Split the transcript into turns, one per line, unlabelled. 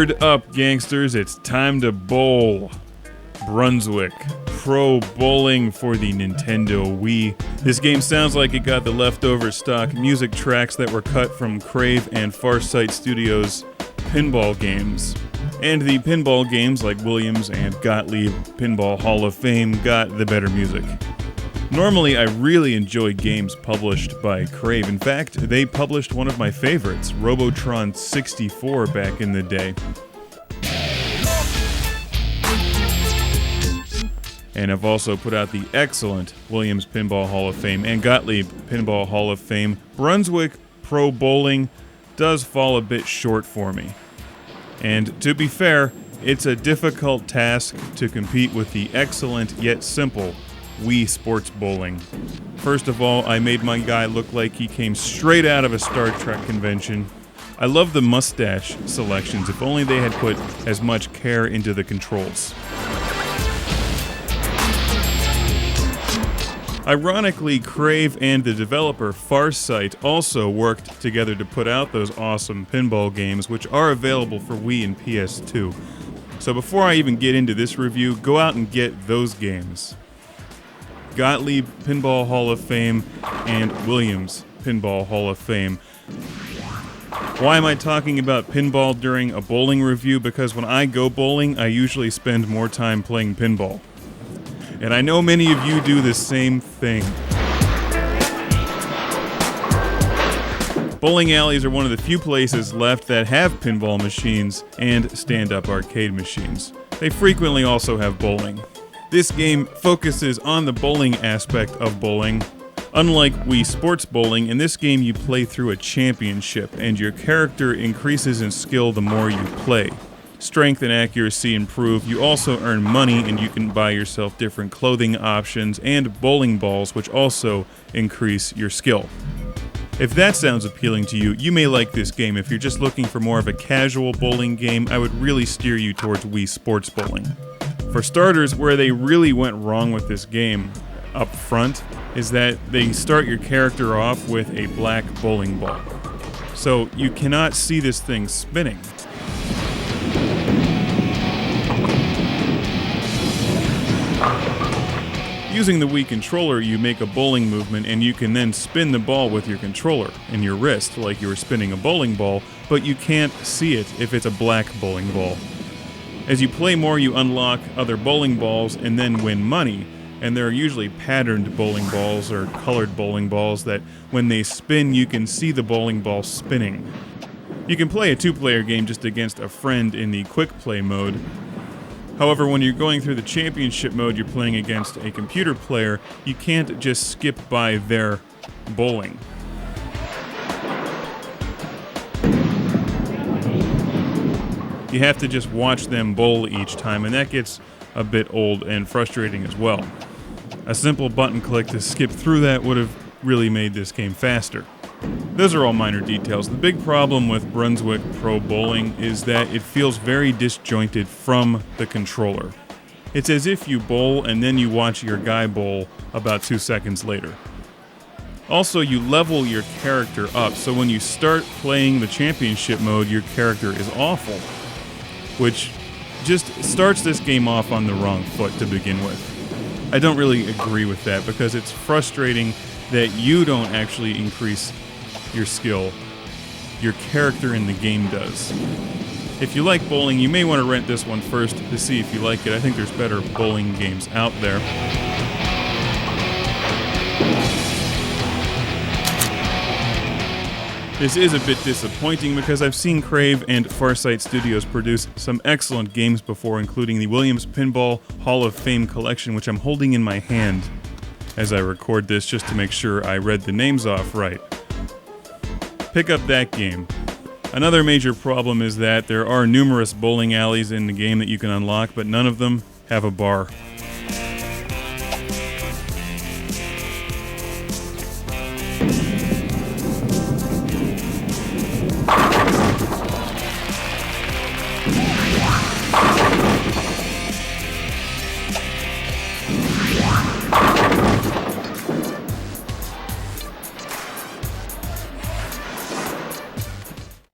Word up, gangsters, it's time to bowl. Brunswick Pro Bowling for the Nintendo Wii. This game sounds like it got the leftover stock music tracks that were cut from Crave and Far Sight Studios' pinball games. And the pinball games like Williams and Gottlieb Pinball Hall of Fame got the better music. Normally, I really enjoy games published by Crave. In fact, they published one of my favorites, Robotron 64, back in the day. And I've also put out the excellent Williams Pinball Hall of Fame and Gottlieb Pinball Hall of Fame. Brunswick Pro Bowling does fall a bit short for me. And to be fair, it's a difficult task to compete with the excellent yet simple Wii Sports Bowling. First of all, I made my guy look like he came straight out of a Star Trek convention. I love the mustache selections. If only they had put as much care into the controls. Ironically, Crave and the developer Far Sight also worked together to put out those awesome pinball games, which are available for Wii and PS2. So before I even get into this review, go out and get those games. Gottlieb Pinball Hall of Fame and Williams Pinball Hall of Fame. Why am I talking about pinball during a bowling review? Because when I go bowling, I usually spend more time playing pinball. And I know many of you do the same thing. Bowling alleys are one of the few places left that have pinball machines and stand-up arcade machines. They frequently also have bowling. This game focuses on the bowling aspect of bowling. Unlike Wii Sports Bowling, in this game you play through a championship, and your character increases in skill the more you play. Strength and accuracy improve. You also earn money, and you can buy yourself different clothing options and bowling balls, which also increase your skill. If that sounds appealing to you, you may like this game. If you're just looking for more of a casual bowling game, I would really steer you towards Wii Sports Bowling. For starters, where they really went wrong with this game up front is that they start your character off with a black bowling ball. So you cannot see this thing spinning. Using the Wii controller, you make a bowling movement and you can then spin the ball with your controller in your wrist like you were spinning a bowling ball, but you can't see it if it's a black bowling ball. As you play more, you unlock other bowling balls and then win money, and there are usually patterned bowling balls or colored bowling balls that when they spin, you can see the bowling ball spinning. You can play a two-player game just against a friend in the quick play mode. However, when you're going through the championship mode, you're playing against a computer player, you can't just skip by their bowling. You have to just watch them bowl each time, and that gets a bit old and frustrating as well. A simple button click to skip through that would have really made this game faster. Those are all minor details. The big problem with Brunswick Pro Bowling is that it feels very disjointed from the controller. It's as if you bowl and then you watch your guy bowl about 2 seconds later. Also, you level your character up, so when you start playing the championship mode, your character is awful, which just starts this game off on the wrong foot to begin with. I don't really agree with that because it's frustrating that you don't actually increase your skill. Your character in the game does. If you like bowling, you may want to rent this one first to see if you like it. I think there's better bowling games out there. This is a bit disappointing because I've seen Crave and Far Sight Studios produce some excellent games before, including the Williams Pinball Hall of Fame collection, which I'm holding in my hand as I record this just to make sure I read the names off right. Pick up that game. Another major problem is that there are numerous bowling alleys in the game that you can unlock, but none of them have a bar.